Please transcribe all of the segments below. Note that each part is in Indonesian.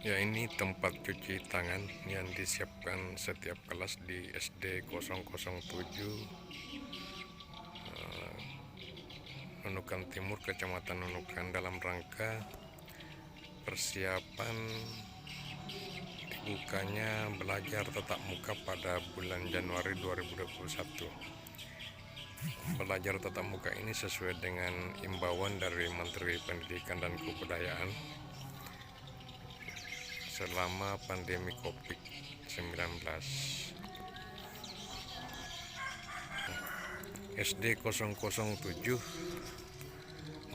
Ya, ini tempat cuci tangan yang disiapkan setiap kelas di SD 007 Nunukan Timur, Kecamatan Nunukan, dalam rangka persiapan dibukanya belajar tatap muka pada bulan Januari 2021. Belajar tatap muka ini sesuai dengan imbauan dari Menteri Pendidikan dan Kebudayaan selama pandemi COVID-19. SD 007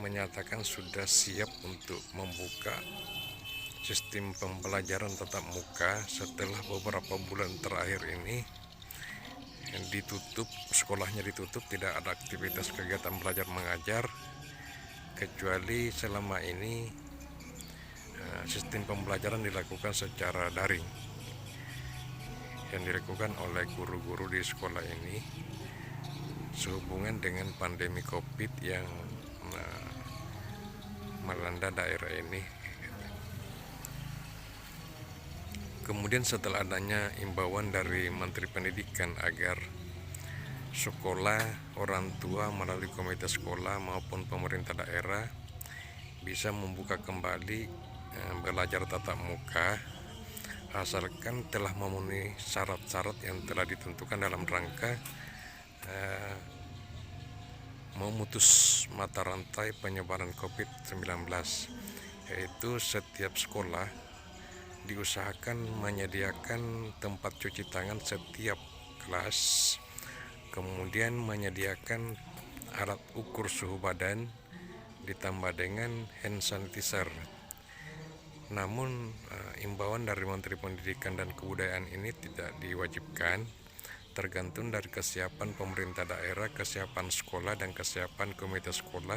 menyatakan sudah siap untuk membuka sistem pembelajaran tatap muka setelah beberapa bulan terakhir ini sekolahnya ditutup, tidak ada aktivitas kegiatan belajar mengajar, kecuali selama ini sistem pembelajaran dilakukan secara daring yang dilakukan oleh guru-guru di sekolah ini sehubungan dengan pandemi COVID yang melanda daerah ini. Kemudian setelah adanya imbauan dari Menteri Pendidikan agar sekolah, orang tua melalui komite sekolah maupun pemerintah daerah bisa membuka kembali belajar tatap muka asalkan telah memenuhi syarat-syarat yang telah ditentukan dalam rangka memutus mata rantai penyebaran COVID-19, yaitu setiap sekolah diusahakan menyediakan tempat cuci tangan setiap kelas, kemudian menyediakan alat ukur suhu badan ditambah dengan hand sanitizer. Namun imbauan dari Menteri Pendidikan dan Kebudayaan ini tidak diwajibkan, tergantung dari kesiapan pemerintah daerah, kesiapan sekolah, dan kesiapan komite sekolah.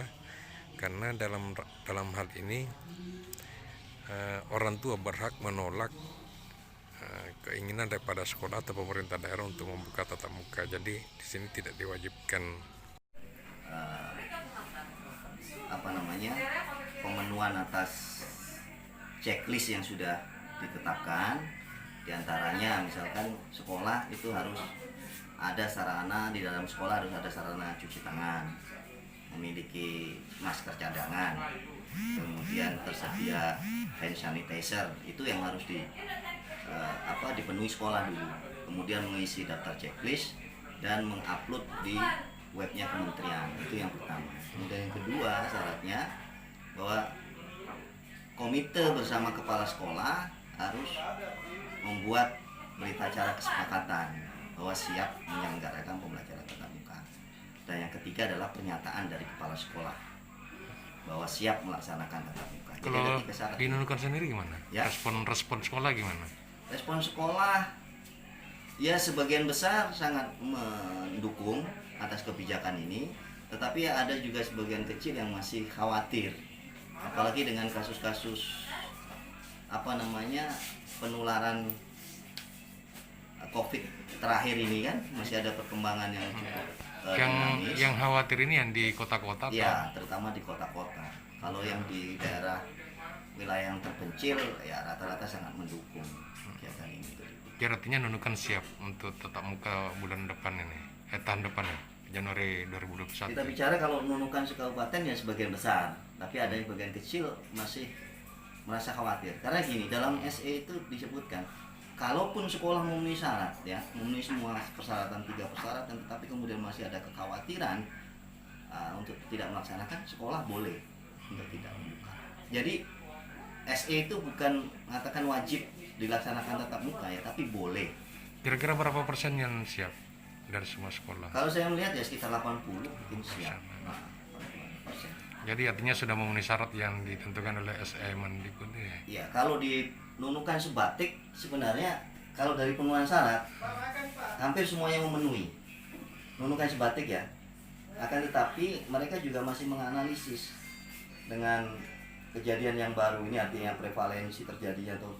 Karena dalam hal ini orang tua berhak menolak keinginan daripada sekolah atau pemerintah daerah untuk membuka tatap muka. Jadi di sini tidak diwajibkan pemenuhan atas checklist yang sudah ditetapkan. Diantaranya misalkan sekolah itu harus ada sarana, di dalam sekolah harus ada sarana cuci tangan, memiliki masker cadangan, kemudian tersedia hand sanitizer, itu yang harus dipenuhi sekolah dulu. Kemudian mengisi daftar checklist dan mengupload di webnya kementerian, itu yang pertama. Kemudian yang kedua, syaratnya bahwa komite bersama kepala sekolah harus membuat berita acara kesepakatan bahwa siap menyelenggarakan pembelajaran tatap muka. Dan yang ketiga adalah pernyataan dari kepala sekolah bahwa siap melaksanakan tatap muka. Kalau di Nunukan sendiri gimana? Ya? Respon sekolah gimana? Respon sekolah ya sebagian besar sangat mendukung atas kebijakan ini, tetapi ada juga sebagian kecil yang masih khawatir, apalagi dengan kasus-kasus penularan COVID terakhir ini kan masih ada perkembangan yang cukup dinamis. Yang khawatir ini yang di kota-kota? Ya, terutama di kota-kota. Kalau yang di daerah wilayah yang terpencil ya rata-rata sangat mendukung kegiatan ini. Jadi artinya Nunukan siap untuk tatap muka bulan depan ini, tahun depan ya, Januari 2021. Kita bicara kalau Nunukan sekabupaten ya sebagian besar, tapi ada yang bagian kecil masih merasa khawatir. Karena gini, dalam SE itu disebutkan, kalaupun sekolah memenuhi syarat ya, memenuhi semua persyaratan, 3 persyaratan, tetapi kemudian masih ada kekhawatiran untuk tidak melaksanakan, sekolah boleh untuk tidak membuka. Jadi SE itu bukan mengatakan wajib dilaksanakan tatap muka ya, tapi boleh. Kira-kira berapa persen yang siap dari semua sekolah? Kalau saya melihat ya sekitar 80 mungkin siap. Jadi artinya sudah memenuhi syarat yang ditentukan oleh SE Mendikbud ya? Ya, kalau di Nunukan Sebatik sebenarnya kalau dari pemenuhan syarat hampir semuanya memenuhi Nunukan Sebatik ya. Akan tetapi mereka juga masih menganalisis dengan kejadian yang baru ini, artinya prevalensi terjadinya atau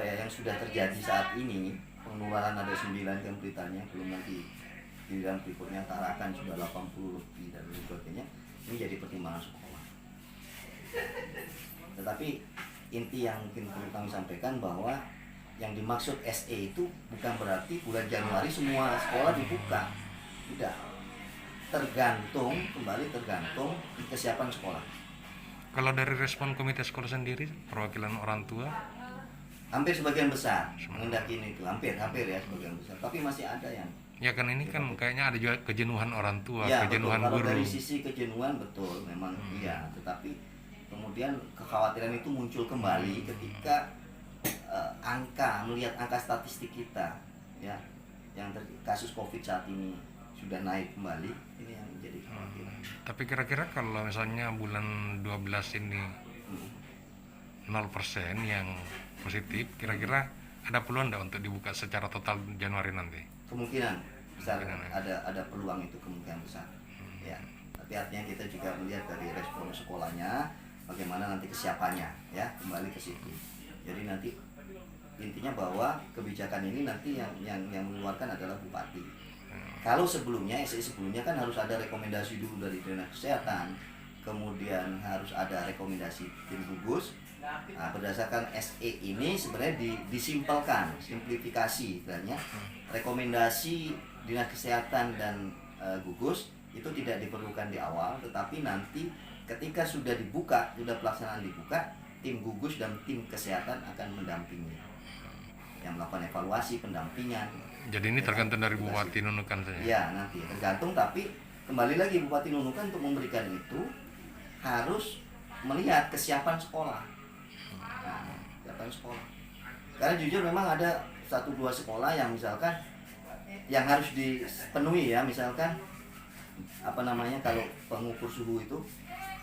yang sudah terjadi saat ini, penularan ada 9 kan beritanya, belum nanti di dalam berikutnya Tarakan sudah 80 lebih dan sebagainya. Ini jadi pertimbangan sekolah. Tetapi inti yang mungkin perlu kami sampaikan bahwa yang dimaksud SE itu bukan berarti bulan Januari semua sekolah dibuka. Tidak. Kembali tergantung kesiapan sekolah. Kalau dari respon komite sekolah sendiri, perwakilan orang tua, Hampir sebagian besar menghendaki itu, hampir ya sebagian besar. Tapi masih ada yang ya kan ini kan kayaknya ada juga kejenuhan orang tua, ya, kejenuhan betul. Kalau guru. dari sisi kejenuhan betul, memang iya. Tetapi kemudian kekhawatiran itu muncul kembali ketika melihat angka statistik kita, ya, yang kasus COVID saat ini sudah naik kembali. Ini yang menjadi kekhawatiran. Tapi kira-kira kalau misalnya bulan 12 ini 0% yang positif, kira-kira ada peluang enggak untuk dibuka secara total Januari nanti? Kemungkinan besar, ada peluang itu, kemungkinan besar. Ya. Tapi artinya kita juga melihat dari respon sekolahnya, bagaimana nanti kesiapannya, ya, kembali ke situ. Jadi nanti intinya bahwa kebijakan ini nanti yang mengeluarkan adalah bupati. Kalau sebelumnya SE sebelumnya kan harus ada rekomendasi dulu dari dinas kesehatan, kemudian harus ada rekomendasi tim gugus. Nah, berdasarkan SE ini sebenarnya disimpelkan, simplifikasi istilahnya. Rekomendasi dinas kesehatan dan gugus itu tidak diperlukan di awal, tetapi nanti ketika sudah dibuka, sudah pelaksanaan dibuka, tim gugus dan tim kesehatan akan mendampingi, yang melakukan evaluasi, pendampingan. Jadi ini tergantung dari Bupati Nunukan saja? Ya, nanti tergantung, tapi kembali lagi Bupati Nunukan untuk memberikan itu harus melihat kesiapan sekolah. Nah, kesiapan sekolah. Karena jujur memang ada 1-2 sekolah yang misalkan yang harus dipenuhi, ya, misalkan kalau pengukur suhu itu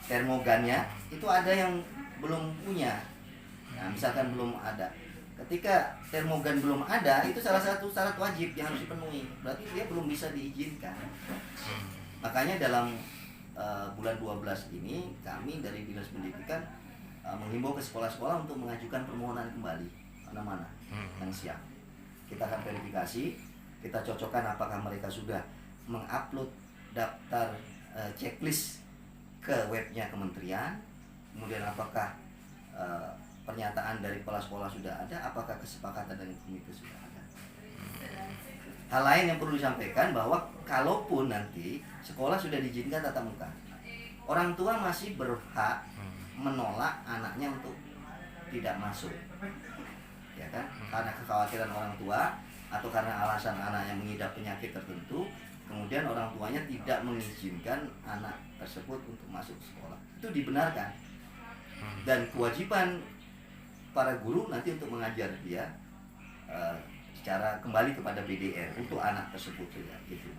termogannya itu ada yang belum punya. Nah, misalkan belum ada. Ketika termogan belum ada, itu salah satu syarat wajib yang harus dipenuhi. Berarti dia belum bisa diizinkan. Makanya dalam bulan 12 ini kami dari Dinas Pendidikan menghimbau ke sekolah-sekolah untuk mengajukan permohonan kembali mana-mana yang siap. Kita akan verifikasi, kita cocokkan apakah mereka sudah mengupload daftar checklist ke webnya kementerian, kemudian apakah pernyataan dari kepala sekolah sudah ada, apakah kesepakatan dengan komite sudah ada. Hal lain yang perlu disampaikan bahwa kalaupun nanti sekolah sudah diizinkan tatap muka, orang tua masih berhak menolak anaknya untuk tidak masuk, ya kan? Karena kekhawatiran orang tua atau karena alasan anaknya mengidap penyakit tertentu, kemudian orang tuanya tidak mengizinkan anak tersebut untuk masuk sekolah. Itu dibenarkan. Dan kewajiban para guru nanti untuk mengajar dia secara kembali kepada BDR untuk anak tersebut, ya, gitu.